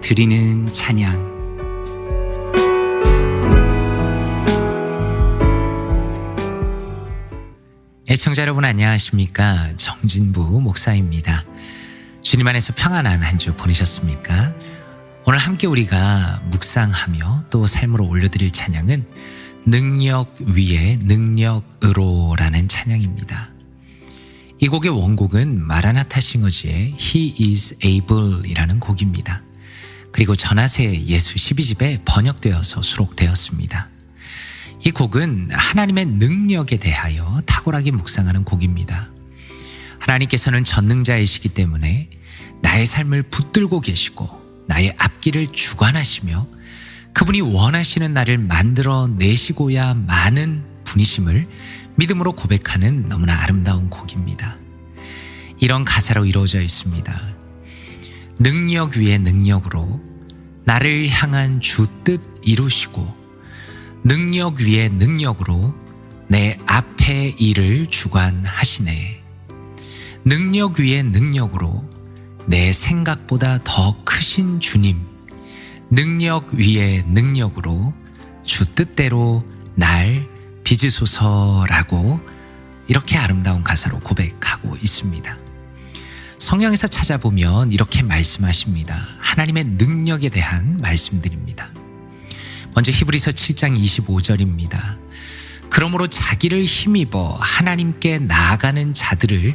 드리는 찬양. 애청자 여러분 안녕하십니까? 정진부 목사입니다. 주님 안에서 평안한 한 주 보내셨습니까? 오늘 함께 우리가 묵상하며 또 삶으로 올려드릴 찬양은 능력 위에 능력으로라는 찬양입니다. 이 곡의 원곡은 마라나타 싱어즈의 He is able 이라는 곡입니다. 그리고 전하세 예수 12집에 번역되어서 수록되었습니다. 이 곡은 하나님의 능력에 대하여 탁월하게 묵상하는 곡입니다. 하나님께서는 전능자이시기 때문에 나의 삶을 붙들고 계시고 나의 앞길을 주관하시며 그분이 원하시는 나를 만들어내시고야 마는 분이심을 믿음으로 고백하는 너무나 아름다운 곡입니다. 이런 가사로 이루어져 있습니다. 능력 위에 능력으로 나를 향한 주 뜻 이루시고 능력 위에 능력으로 내 앞의 일을 주관하시네. 능력 위에 능력으로 내 생각보다 더 크신 주님, 능력 위에 능력으로 주 뜻대로 날 빚으소서라고 이렇게 아름다운 가사로 고백하고 있습니다. 성경에서 찾아보면 이렇게 말씀하십니다. 하나님의 능력에 대한 말씀들입니다. 먼저 히브리서 7장 25절입니다. 그러므로 자기를 힘입어 하나님께 나아가는 자들을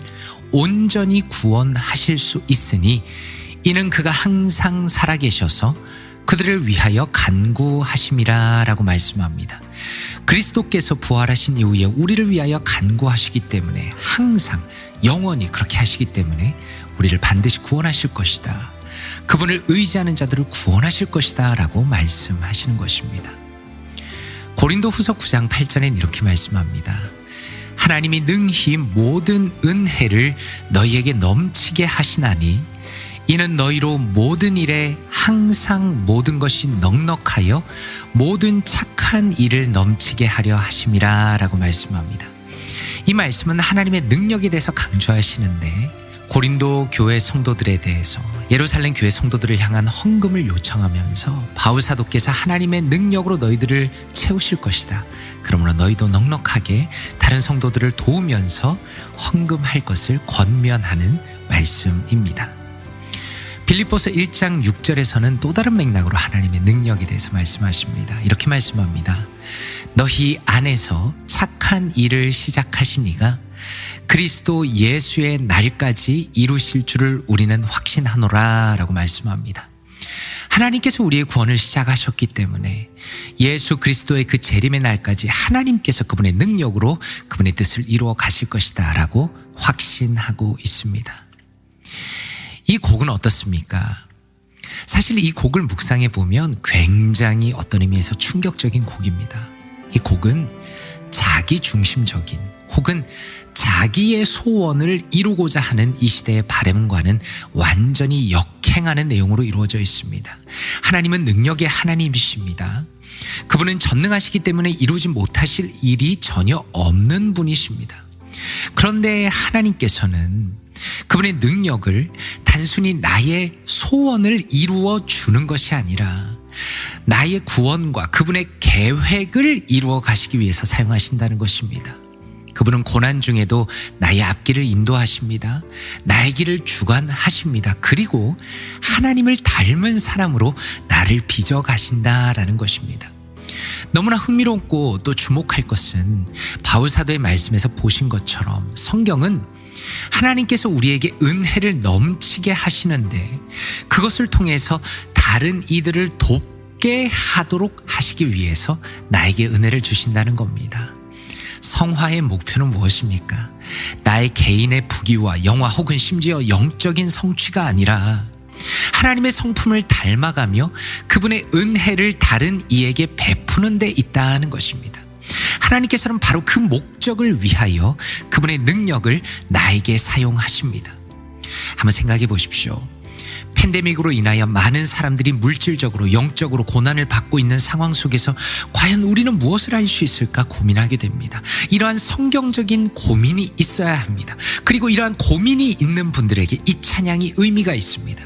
온전히 구원하실 수 있으니 이는 그가 항상 살아계셔서 그들을 위하여 간구하심이라 라고 말씀합니다. 그리스도께서 부활하신 이후에 우리를 위하여 간구하시기 때문에 항상 영원히 그렇게 하시기 때문에 우리를 반드시 구원하실 것이다. 그분을 의지하는 자들을 구원하실 것이다 라고 말씀하시는 것입니다. 고린도후서 9장 8절엔 이렇게 말씀합니다. 하나님이 능히 모든 은혜를 너희에게 넘치게 하시나니 이는 너희로 모든 일에 항상 모든 것이 넉넉하여 모든 착한 일을 넘치게 하려 하심이라 라고 말씀합니다. 이 말씀은 하나님의 능력에 대해서 강조하시는데 고린도 교회 성도들에 대해서 예루살렘 교회 성도들을 향한 헌금을 요청하면서 바울 사도께서 하나님의 능력으로 너희들을 채우실 것이다. 그러므로 너희도 넉넉하게 다른 성도들을 도우면서 헌금할 것을 권면하는 말씀입니다. 빌립보서 1장 6절에서는 또 다른 맥락으로 하나님의 능력에 대해서 말씀하십니다. 이렇게 말씀합니다. 너희 안에서 착한 일을 시작하신 이가 그리스도 예수의 날까지 이루실 줄을 우리는 확신하노라 라고 말씀합니다. 하나님께서 우리의 구원을 시작하셨기 때문에 예수 그리스도의 그 재림의 날까지 하나님께서 그분의 능력으로 그분의 뜻을 이루어 가실 것이다 라고 확신하고 있습니다. 이 곡은 어떻습니까? 사실 이 곡을 묵상해 보면 굉장히 어떤 의미에서 충격적인 곡입니다. 이 곡은 자기 중심적인 혹은 자기의 소원을 이루고자 하는 이 시대의 바람과는 완전히 역행하는 내용으로 이루어져 있습니다. 하나님은 능력의 하나님이십니다. 그분은 전능하시기 때문에 이루지 못하실 일이 전혀 없는 분이십니다. 그런데 하나님께서는 그분의 능력을 단순히 나의 소원을 이루어 주는 것이 아니라 나의 구원과 그분의 계획을 이루어 가시기 위해서 사용하신다는 것입니다. 그분은 고난 중에도 나의 앞길을 인도하십니다. 나의 길을 주관하십니다. 그리고 하나님을 닮은 사람으로 나를 빚어가신다라는 것입니다. 너무나 흥미롭고 또 주목할 것은 바울 사도의 말씀에서 보신 것처럼 성경은 하나님께서 우리에게 은혜를 넘치게 하시는데 그것을 통해서 다른 이들을 돕게 하도록 하시기 위해서 나에게 은혜를 주신다는 겁니다. 성화의 목표는 무엇입니까? 나의 개인의 부귀와 영화 혹은 심지어 영적인 성취가 아니라 하나님의 성품을 닮아가며 그분의 은혜를 다른 이에게 베푸는 데 있다는 것입니다. 하나님께서는 바로 그 목적을 위하여 그분의 능력을 나에게 사용하십니다. 한번 생각해 보십시오. 팬데믹으로 인하여 많은 사람들이 물질적으로 영적으로 고난을 받고 있는 상황 속에서 과연 우리는 무엇을 할 수 있을까 고민하게 됩니다. 이러한 성경적인 고민이 있어야 합니다. 그리고 이러한 고민이 있는 분들에게 이 찬양이 의미가 있습니다.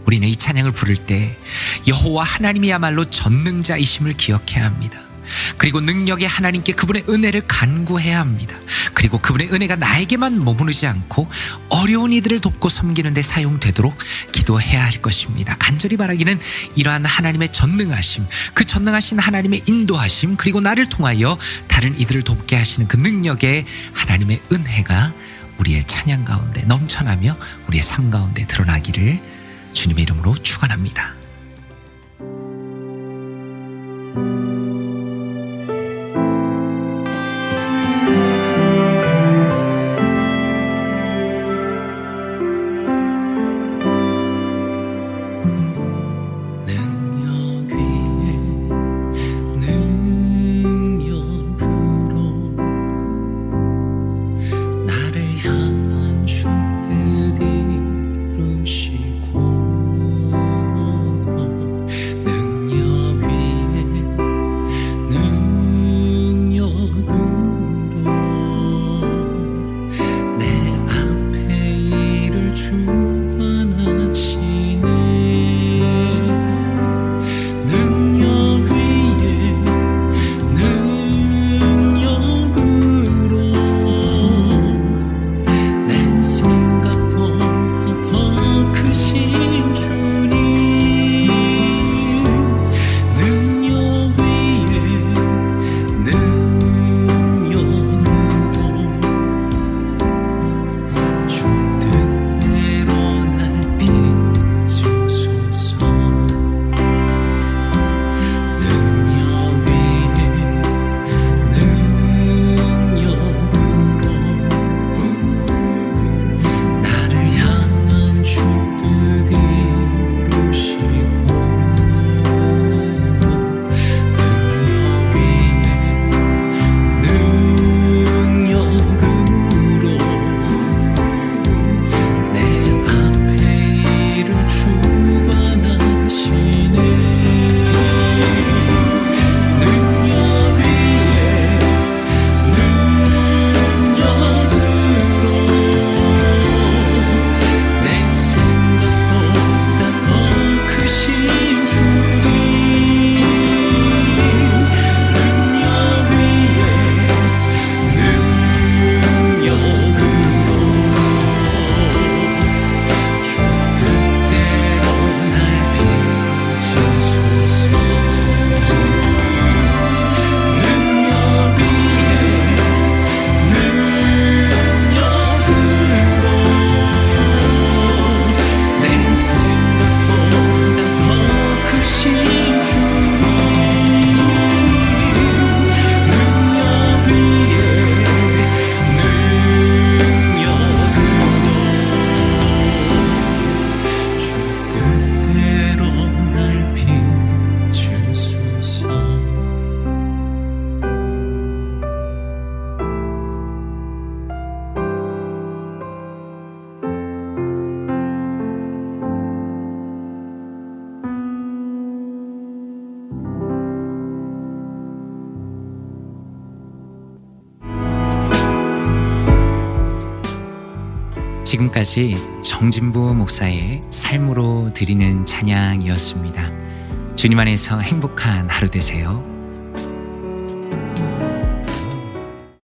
우리는 이 찬양을 부를 때 여호와 하나님이야말로 전능자이심을 기억해야 합니다. 그리고 능력의 하나님께 그분의 은혜를 간구해야 합니다. 그리고 그분의 은혜가 나에게만 머무르지 않고 어려운 이들을 돕고 섬기는 데 사용되도록 기도해야 할 것입니다. 간절히 바라기는 이러한 하나님의 전능하심, 그 전능하신 하나님의 인도하심, 그리고 나를 통하여 다른 이들을 돕게 하시는 그 능력의 하나님의 은혜가 우리의 찬양 가운데 넘쳐나며 우리의 삶 가운데 드러나기를 주님의 이름으로 축원합니다. 지금까지 정진부 목사의 삶으로 드리는 찬양이었습니다. 주님 안에서 행복한 하루 되세요.